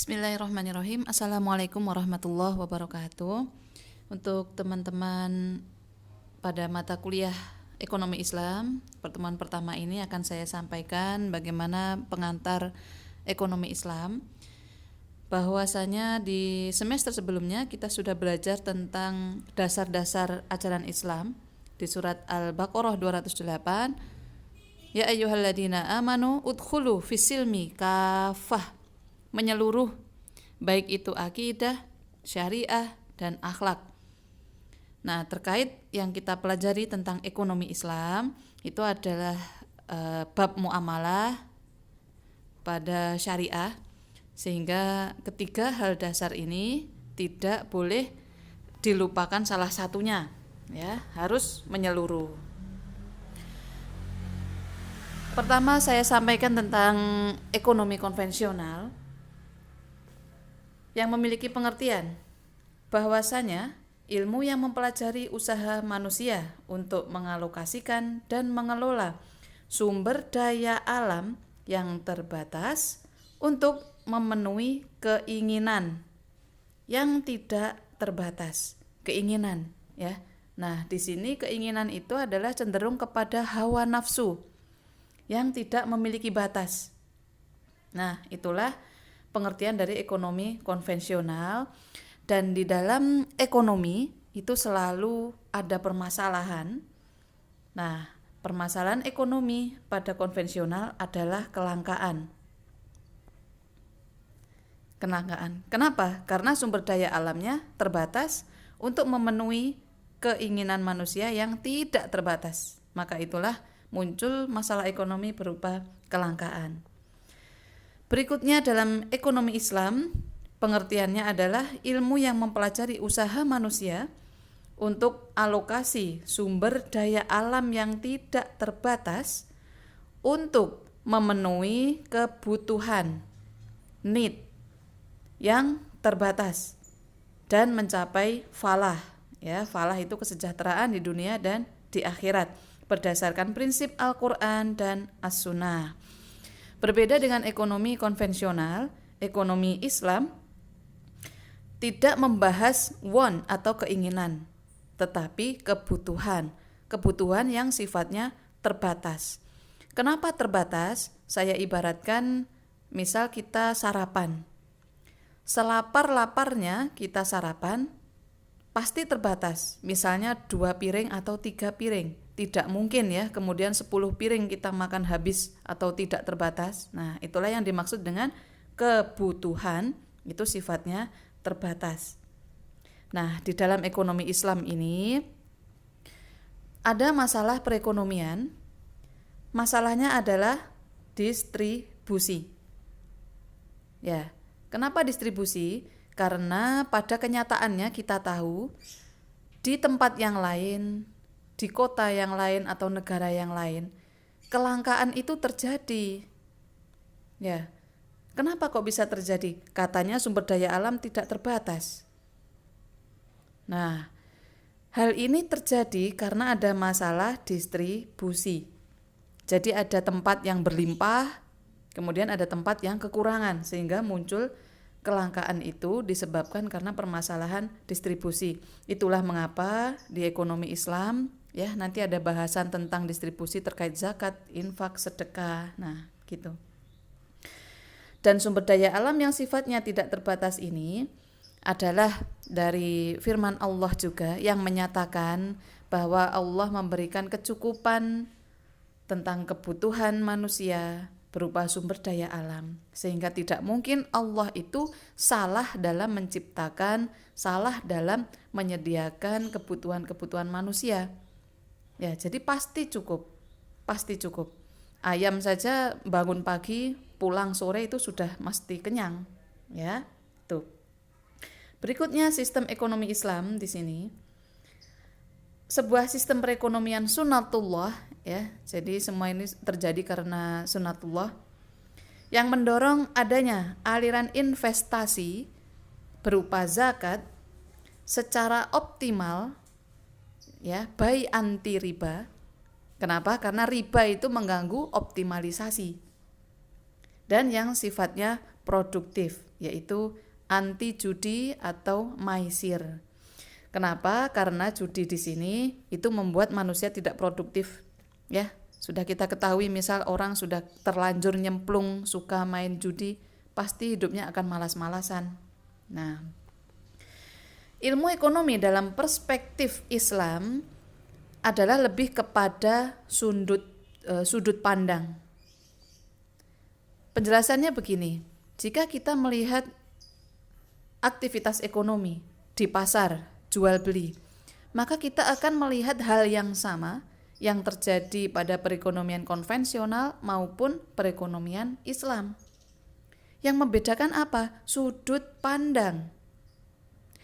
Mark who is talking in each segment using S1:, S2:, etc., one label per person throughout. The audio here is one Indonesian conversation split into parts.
S1: Bismillahirrahmanirrahim. Assalamualaikum warahmatullahi wabarakatuh. Untuk teman-teman pada mata kuliah Ekonomi Islam, pertemuan pertama ini akan saya sampaikan bagaimana pengantar ekonomi Islam. Bahwasanya di semester sebelumnya kita sudah belajar tentang dasar-dasar ajaran Islam di surat Al-Baqarah 208. Ya ayyuhalladzina amanu udkhulu fisilmi kafah, menyeluruh, baik itu akidah, syariah, dan akhlak. Nah, terkait yang kita pelajari tentang ekonomi Islam, itu adalah bab muamalah pada syariah, sehingga ketiga hal dasar ini tidak boleh dilupakan salah satunya, ya, harus menyeluruh. Pertama saya sampaikan tentang ekonomi konvensional yang memiliki pengertian bahwasanya ilmu yang mempelajari usaha manusia untuk mengalokasikan dan mengelola sumber daya alam yang terbatas untuk memenuhi keinginan yang tidak terbatas. Keinginan, ya. Nah, di sini keinginan itu adalah cenderung kepada hawa nafsu yang tidak memiliki batas. Nah, itulah pengertian dari ekonomi konvensional. Dan di dalam ekonomi itu selalu ada permasalahan. Nah, permasalahan ekonomi pada konvensional adalah kelangkaan. Kenapa? Karena sumber daya alamnya terbatas untuk memenuhi keinginan manusia yang tidak terbatas. Maka itulah muncul masalah ekonomi berupa kelangkaan. Berikutnya dalam ekonomi Islam, pengertiannya adalah ilmu yang mempelajari usaha manusia untuk alokasi sumber daya alam yang tidak terbatas untuk memenuhi kebutuhan need yang terbatas dan mencapai falah. Ya, falah itu kesejahteraan di dunia dan di akhirat berdasarkan prinsip Al-Quran dan As-Sunnah. Berbeda dengan ekonomi konvensional, ekonomi Islam tidak membahas want atau keinginan, tetapi kebutuhan yang sifatnya terbatas. Kenapa terbatas? Saya ibaratkan, misal kita sarapan. Selapar-laparnya kita sarapan, pasti terbatas. Misalnya 2 piring atau 3 piring. Tidak mungkin ya, kemudian 10 piring kita makan habis atau tidak terbatas. Nah, itulah yang dimaksud dengan kebutuhan, itu sifatnya terbatas. Nah, di dalam ekonomi Islam ini ada masalah perekonomian. Masalahnya adalah distribusi. Ya, kenapa distribusi? Karena pada kenyataannya kita tahu di tempat yang lain, di kota yang lain atau negara yang lain, kelangkaan itu terjadi. Ya, kenapa kok bisa terjadi? Katanya sumber daya alam tidak terbatas. Nah, hal ini terjadi karena ada masalah distribusi. Jadi ada tempat yang berlimpah, kemudian ada tempat yang kekurangan, sehingga muncul kelangkaan itu disebabkan karena permasalahan distribusi. Itulah mengapa di ekonomi Islam, ya, nanti ada bahasan tentang distribusi terkait zakat, infak, sedekah. Nah, gitu. Dan sumber daya alam yang sifatnya tidak terbatas ini adalah dari firman Allah juga yang menyatakan bahwa Allah memberikan kecukupan tentang kebutuhan manusia berupa sumber daya alam, sehingga tidak mungkin Allah itu salah dalam menciptakan, salah dalam menyediakan kebutuhan-kebutuhan manusia. Ya, jadi pasti cukup. Ayam saja bangun pagi, pulang sore itu sudah mesti kenyang, ya. Tuh. Berikutnya sistem ekonomi Islam di sini. Sebuah sistem perekonomian sunatullah, ya. Jadi semua ini terjadi karena sunatullah yang mendorong adanya aliran investasi berupa zakat secara optimal, ya, by anti riba. Kenapa? Karena riba itu mengganggu optimalisasi. dan yang sifatnya produktif, yaitu anti judi atau maisir. Kenapa? Karena judi di sini itu membuat manusia tidak produktif, ya. Sudah kita ketahui, misal orang sudah terlanjur nyemplung, suka main judi, pasti hidupnya akan malas-malasan. Nah, ilmu ekonomi dalam perspektif Islam adalah lebih kepada sudut pandang. Penjelasannya begini, jika kita melihat aktivitas ekonomi di pasar, jual beli, maka kita akan melihat hal yang sama yang terjadi pada perekonomian konvensional maupun perekonomian Islam. Yang membedakan apa? Sudut pandang.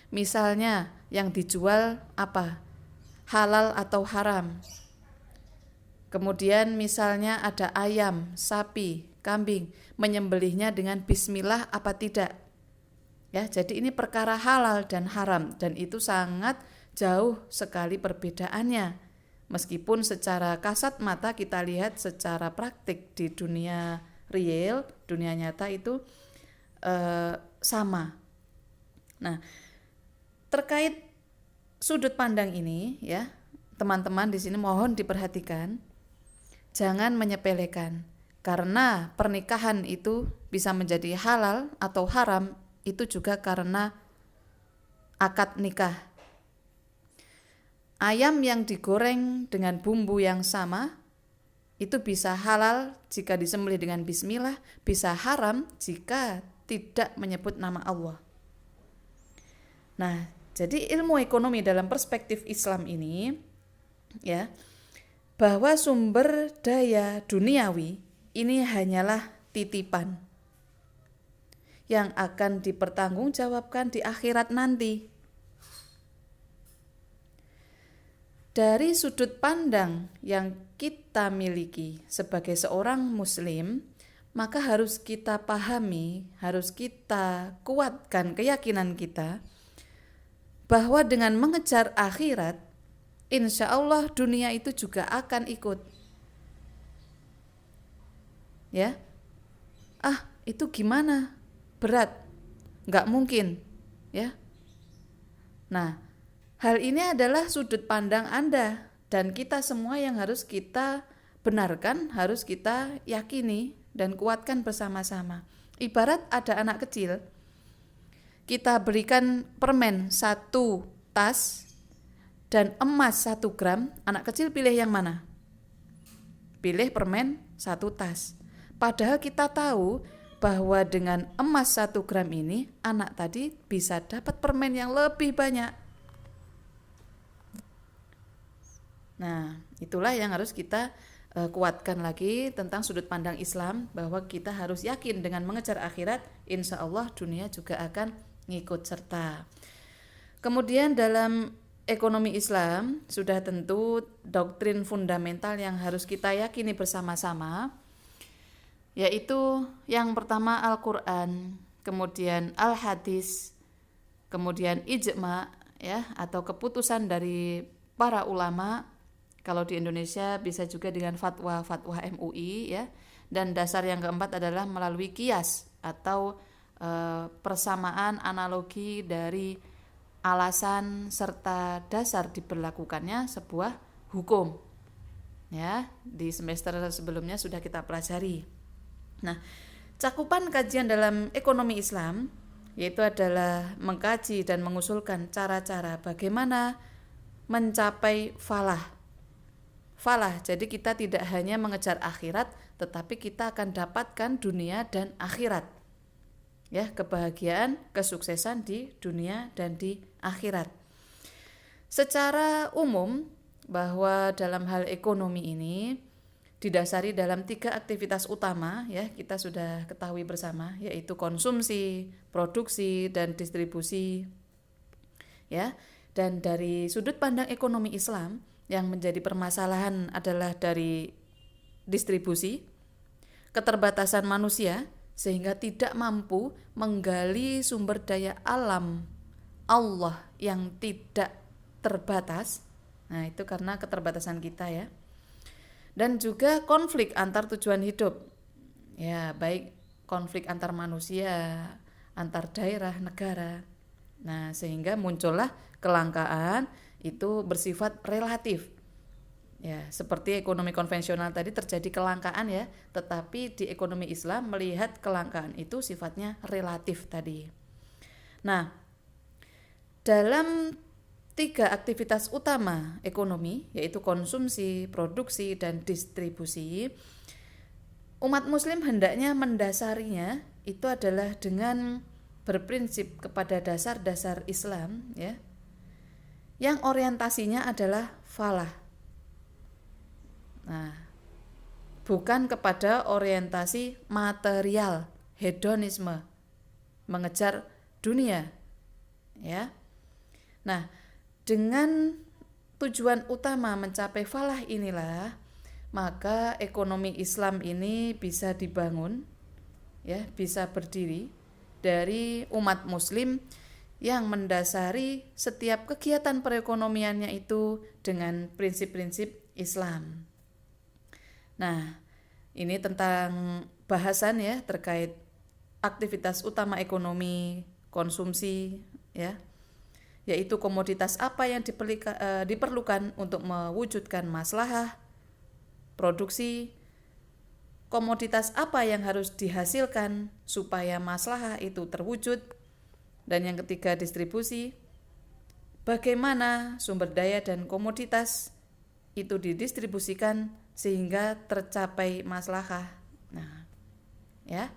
S1: Misalnya yang dijual apa? Halal atau haram. Kemudian misalnya ada ayam, sapi, kambing, menyembelihnya dengan bismillah apa tidak? Ya, jadi ini perkara halal dan haram, dan itu sangat jauh sekali perbedaannya. Meskipun secara kasat mata kita lihat secara praktik di dunia real, dunia nyata itu sama. Nah, terkait sudut pandang ini, ya, teman-teman di sini mohon diperhatikan, jangan menyepelekan, karena pernikahan itu bisa menjadi halal atau haram itu juga karena akad nikah. Ayam yang digoreng dengan bumbu yang sama itu bisa halal jika disembelih dengan bismillah, bisa haram jika tidak menyebut nama Allah. Nah, jadi ilmu ekonomi dalam perspektif Islam ini, ya, bahwa sumber daya duniawi ini hanyalah titipan yang akan dipertanggungjawabkan di akhirat nanti. Dari sudut pandang yang kita miliki sebagai seorang muslim, maka harus kita pahami, harus kita kuatkan keyakinan kita bahwa dengan mengejar akhirat, insya Allah dunia itu juga akan ikut. Ya, itu gimana? Berat, nggak mungkin, ya. Nah, hal ini adalah sudut pandang Anda dan kita semua yang harus kita benarkan, harus kita yakini dan kuatkan bersama-sama. Ibarat ada anak kecil, kita berikan permen 1 tas dan emas 1 gram, anak kecil pilih yang mana? Pilih permen 1 tas. Padahal kita tahu bahwa dengan emas 1 gram ini, anak tadi bisa dapat permen yang lebih banyak. Nah, itulah yang harus kita kuatkan lagi tentang sudut pandang Islam, bahwa kita harus yakin dengan mengejar akhirat, insya Allah dunia juga akan ngikut serta. Kemudian dalam ekonomi Islam sudah tentu doktrin fundamental yang harus kita yakini bersama-sama, yaitu yang pertama Al-Quran, kemudian Al-Hadis, kemudian ijma, ya, atau keputusan dari para ulama. Kalau di Indonesia bisa juga dengan fatwa MUI, ya. Dan dasar yang keempat adalah melalui qiyas atau persamaan analogi dari alasan serta dasar diberlakukannya sebuah hukum. Ya, di semester sebelumnya sudah kita pelajari. Nah, cakupan kajian dalam ekonomi Islam yaitu adalah mengkaji dan mengusulkan cara-cara bagaimana mencapai falah. Jadi kita tidak hanya mengejar akhirat, tetapi kita akan dapatkan dunia dan akhirat. Ya, kebahagiaan, kesuksesan di dunia dan di akhirat. Secara umum, bahwa dalam hal ekonomi ini didasari dalam 3 aktivitas utama, ya, kita sudah ketahui bersama, yaitu konsumsi, produksi, dan distribusi. Ya, dan dari sudut pandang ekonomi Islam yang menjadi permasalahan adalah dari distribusi, keterbatasan manusia sehingga tidak mampu menggali sumber daya alam Allah yang tidak terbatas. Nah, itu karena keterbatasan kita, ya. Dan juga konflik antar tujuan hidup, ya, baik konflik antar manusia, antar daerah, negara. Nah, sehingga muncullah kelangkaan itu bersifat relatif. Ya, seperti ekonomi konvensional tadi terjadi kelangkaan ya, tetapi di ekonomi Islam melihat kelangkaan itu sifatnya relatif tadi. Nah, dalam 3 aktivitas utama ekonomi, yaitu konsumsi, produksi, dan distribusi, umat muslim hendaknya mendasarinya itu adalah dengan berprinsip kepada dasar-dasar Islam ya, yang orientasinya adalah falah. Nah, bukan kepada orientasi material, hedonisme, mengejar dunia ya. Nah, dengan tujuan utama mencapai falah inilah, maka ekonomi Islam ini bisa dibangun ya, bisa berdiri dari umat muslim yang mendasari setiap kegiatan perekonomiannya itu dengan prinsip-prinsip Islam. Nah, ini tentang bahasan ya terkait aktivitas utama ekonomi, konsumsi ya, yaitu komoditas apa yang diperlukan untuk mewujudkan maslahah, produksi, komoditas apa yang harus dihasilkan supaya maslahah itu terwujud, dan yang ketiga distribusi, bagaimana sumber daya dan komoditas itu didistribusikan sehingga tercapai maslahah. Nah, ya.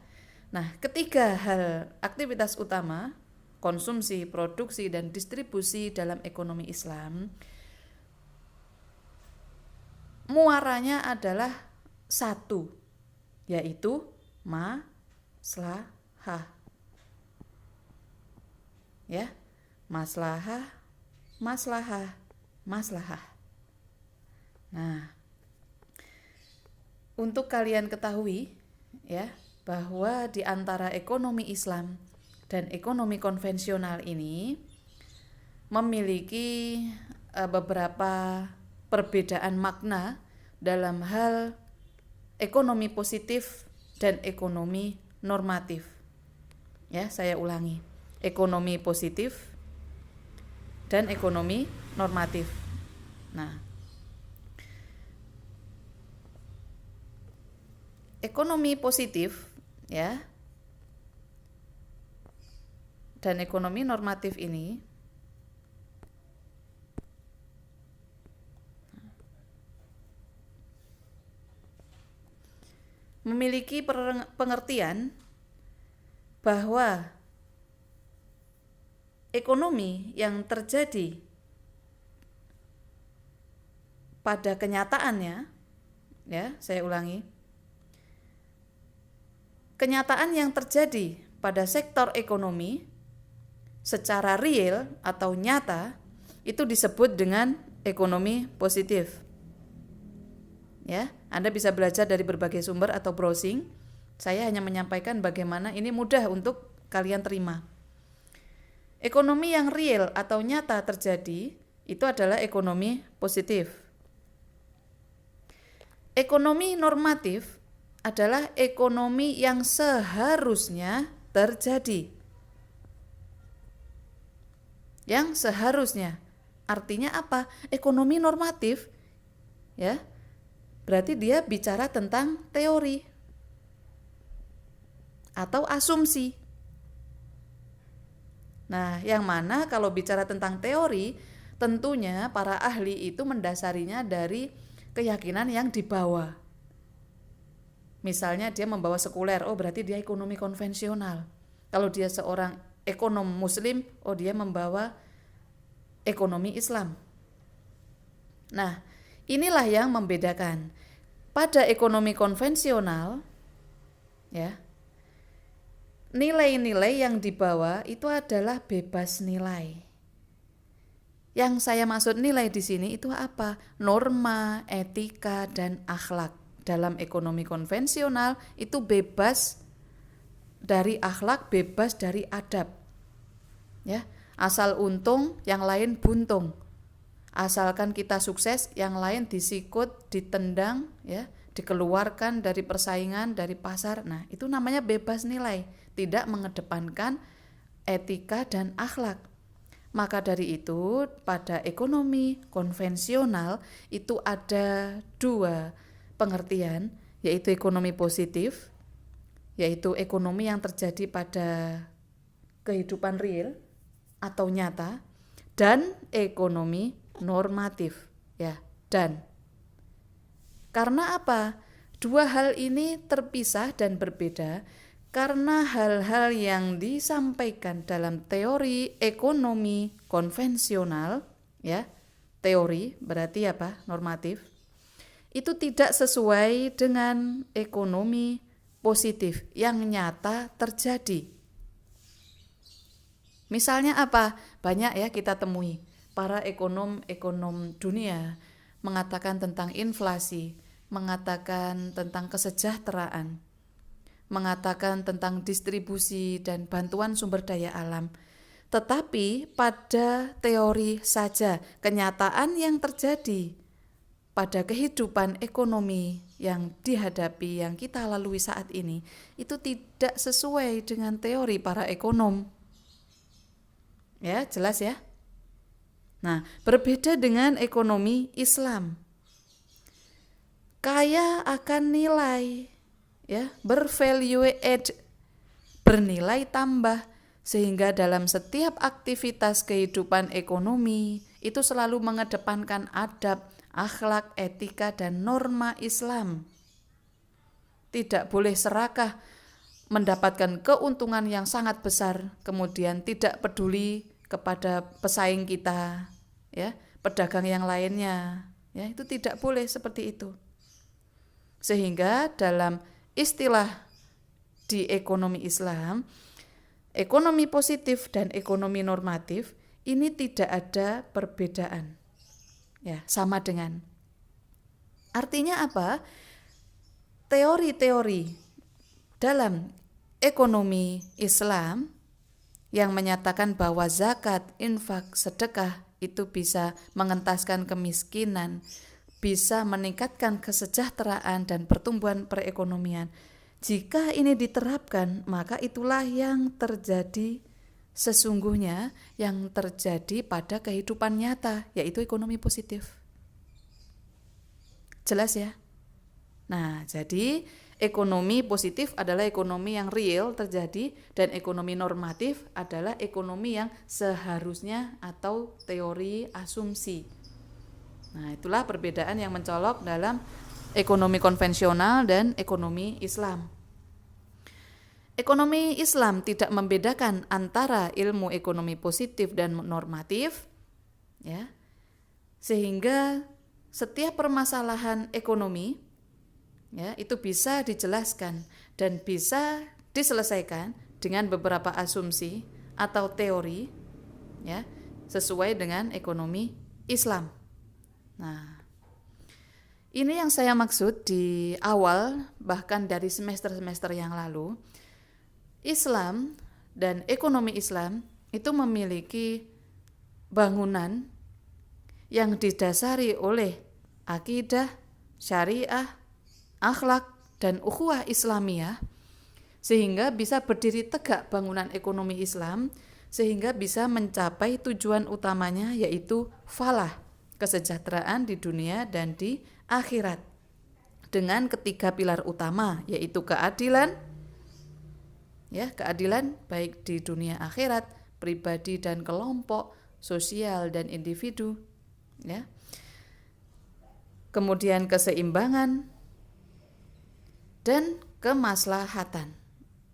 S1: Nah, ketiga hal aktivitas utama konsumsi, produksi, dan distribusi dalam ekonomi Islam, muaranya adalah satu, yaitu maslahah. Ya, maslahah, maslahah, maslahah. Nah, untuk kalian ketahui ya, bahwa di antara ekonomi Islam dan ekonomi konvensional ini memiliki beberapa perbedaan makna dalam hal ekonomi positif dan ekonomi normatif. Ya, saya ulangi. Ekonomi positif dan ekonomi normatif. Nah, ekonomi positif ya dan ekonomi normatif ini memiliki pengertian bahwa ekonomi yang terjadi pada kenyataannya, ya, saya ulangi, kenyataan yang terjadi pada sektor ekonomi secara real atau nyata itu disebut dengan ekonomi positif. Ya, Anda bisa belajar dari berbagai sumber atau browsing. Saya hanya menyampaikan bagaimana ini mudah untuk kalian terima. Ekonomi yang real atau nyata terjadi itu adalah ekonomi positif. Ekonomi normatif adalah ekonomi yang seharusnya terjadi. Yang seharusnya. Artinya apa? Ekonomi normatif ya, berarti dia bicara tentang teori atau asumsi. Nah, yang mana kalau bicara tentang teori, tentunya para ahli itu mendasarinya dari keyakinan yang dibawa. Misalnya dia membawa sekuler, oh berarti dia ekonomi konvensional. Kalau dia seorang ekonom muslim, oh dia membawa ekonomi Islam. Nah, inilah yang membedakan. Pada ekonomi konvensional, ya, nilai-nilai yang dibawa itu adalah bebas nilai. Yang saya maksud nilai di sini itu apa? Norma, etika, dan akhlak. Dalam ekonomi konvensional itu bebas dari akhlak, bebas dari adab. Ya, asal untung, yang lain buntung. Asalkan kita sukses, yang lain disikut, ditendang, ya, dikeluarkan dari persaingan, dari pasar. Nah, itu namanya bebas nilai, tidak mengedepankan etika dan akhlak. Maka dari itu, pada ekonomi konvensional itu ada dua pengertian, yaitu ekonomi positif, yaitu ekonomi yang terjadi pada kehidupan real atau nyata, dan ekonomi normatif, ya. Dan karena apa? Dua hal ini terpisah dan berbeda karena hal-hal yang disampaikan dalam teori ekonomi konvensional, ya. Teori berarti apa? Normatif. Itu tidak sesuai dengan ekonomi positif yang nyata terjadi. Misalnya apa? Banyak ya kita temui para ekonom dunia mengatakan tentang inflasi, mengatakan tentang kesejahteraan, mengatakan tentang distribusi dan bantuan sumber daya alam. Tetapi pada teori saja, kenyataan yang terjadi pada kehidupan ekonomi yang dihadapi, yang kita lalui saat ini, itu tidak sesuai dengan teori para ekonom. Ya, jelas ya? Nah, berbeda dengan ekonomi Islam. Kaya akan nilai, ya, bervalue add, bernilai tambah, sehingga dalam setiap aktivitas kehidupan ekonomi itu selalu mengedepankan adab, akhlak, etika, dan norma Islam. Tidak boleh serakah mendapatkan keuntungan yang sangat besar, kemudian tidak peduli kepada pesaing kita, ya, pedagang yang lainnya, ya, itu tidak boleh seperti itu. Sehingga dalam istilah di ekonomi Islam, ekonomi positif dan ekonomi normatif ini tidak ada perbedaan, ya, sama dengan. Artinya apa? Teori-teori dalam ekonomi Islam yang menyatakan bahwa zakat, infak, sedekah itu bisa mengentaskan kemiskinan, bisa meningkatkan kesejahteraan dan pertumbuhan perekonomian. Jika ini diterapkan, maka itulah yang terjadi sesungguhnya, yang terjadi pada kehidupan nyata, yaitu ekonomi positif. Jelas ya? Nah, jadi ekonomi positif adalah ekonomi yang real terjadi, dan ekonomi normatif adalah ekonomi yang seharusnya atau teori asumsi. Nah, itulah perbedaan yang mencolok dalam ekonomi konvensional dan ekonomi Islam. Ekonomi Islam tidak membedakan antara ilmu ekonomi positif dan normatif, ya. Sehingga setiap permasalahan ekonomi, ya, itu bisa dijelaskan dan bisa diselesaikan dengan beberapa asumsi atau teori, ya, sesuai dengan ekonomi Islam. Nah, ini yang saya maksud di awal, bahkan dari semester-semester yang lalu. Islam dan ekonomi Islam itu memiliki bangunan yang didasari oleh akidah, syariah, akhlak, dan ukhuwah Islamiyah, sehingga bisa berdiri tegak bangunan ekonomi Islam, sehingga bisa mencapai tujuan utamanya, yaitu falah, kesejahteraan di dunia dan di akhirat, dengan ketiga pilar utama, yaitu keadilan, ya, keadilan baik di dunia akhirat, pribadi dan kelompok, sosial dan individu, ya. Kemudian keseimbangan dan kemaslahatan,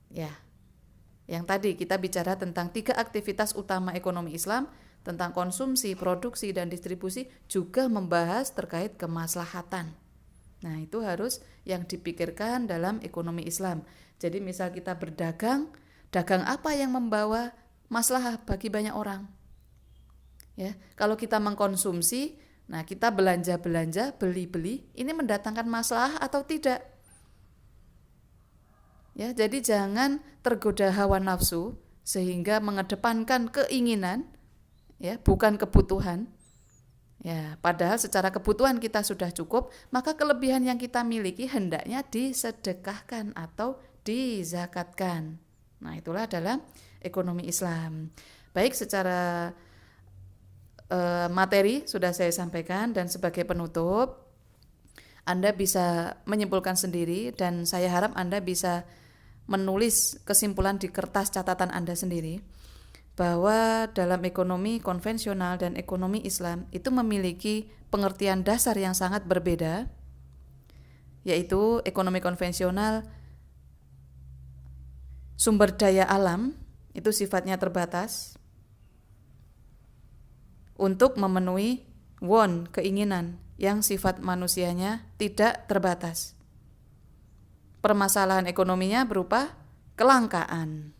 S1: ya. Yang tadi kita bicara tentang 3 aktivitas utama ekonomi Islam, tentang konsumsi, produksi, dan distribusi, juga membahas terkait kemaslahatan. Nah, itu harus yang dipikirkan dalam ekonomi Islam. Jadi misal kita berdagang, dagang apa yang membawa maslahat bagi banyak orang? Ya, kalau kita mengkonsumsi, nah kita belanja-belanja, beli-beli, ini mendatangkan masalah atau tidak? Ya, jadi jangan tergoda hawa nafsu sehingga mengedepankan keinginan, ya, bukan kebutuhan. Ya, padahal secara kebutuhan kita sudah cukup, maka kelebihan yang kita miliki hendaknya disedekahkan atau dizakatkan. Nah, itulah adalah ekonomi Islam. Baik, secara materi sudah saya sampaikan, dan sebagai penutup Anda bisa menyimpulkan sendiri, dan saya harap Anda bisa menulis kesimpulan di kertas catatan Anda sendiri, bahwa dalam ekonomi konvensional dan ekonomi Islam itu memiliki pengertian dasar yang sangat berbeda, yaitu ekonomi konvensional sumber daya alam itu sifatnya terbatas untuk memenuhi keinginan yang sifat manusianya tidak terbatas. Permasalahan ekonominya berupa kelangkaan.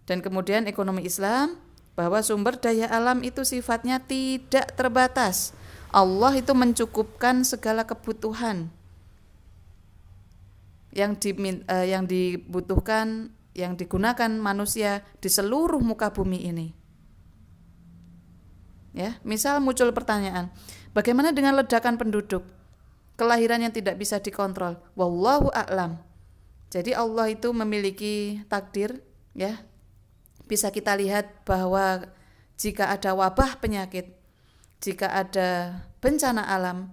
S1: Dan kemudian ekonomi Islam, bahwa sumber daya alam itu sifatnya tidak terbatas. Allah itu mencukupkan segala kebutuhan yang dibutuhkan, yang digunakan manusia di seluruh muka bumi ini. Ya, misal muncul pertanyaan, bagaimana dengan ledakan penduduk, kelahiran yang tidak bisa dikontrol? Wallahu a'lam. Jadi Allah itu memiliki takdir, ya. Bisa kita lihat bahwa jika ada wabah penyakit, jika ada bencana alam,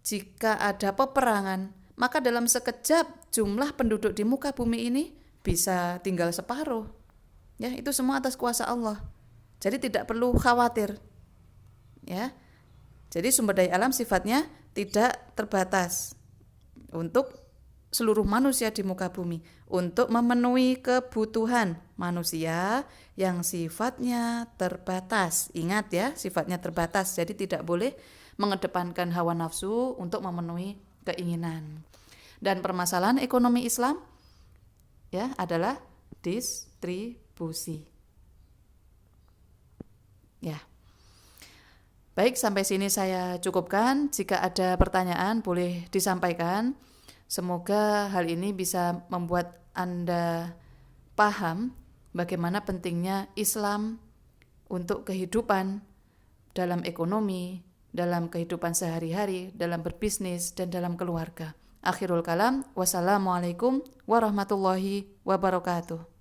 S1: jika ada peperangan, maka dalam sekejap jumlah penduduk di muka bumi ini bisa tinggal separuh. Ya, itu semua atas kuasa Allah. Jadi tidak perlu khawatir. Ya. Jadi sumber daya alam sifatnya tidak terbatas untuk seluruh manusia di muka bumi, untuk memenuhi kebutuhan manusia yang sifatnya terbatas. Ingat ya, sifatnya terbatas. Jadi tidak boleh mengedepankan hawa nafsu untuk memenuhi keinginan. Dan permasalahan ekonomi Islam ya adalah distribusi. Ya. Baik, sampai sini saya cukupkan. Jika ada pertanyaan boleh disampaikan. Semoga hal ini bisa membuat Anda paham bagaimana pentingnya Islam untuk kehidupan dalam ekonomi, dalam kehidupan sehari-hari, dalam berbisnis, dan dalam keluarga. Akhirul kalam, wassalamualaikum warahmatullahi wabarakatuh.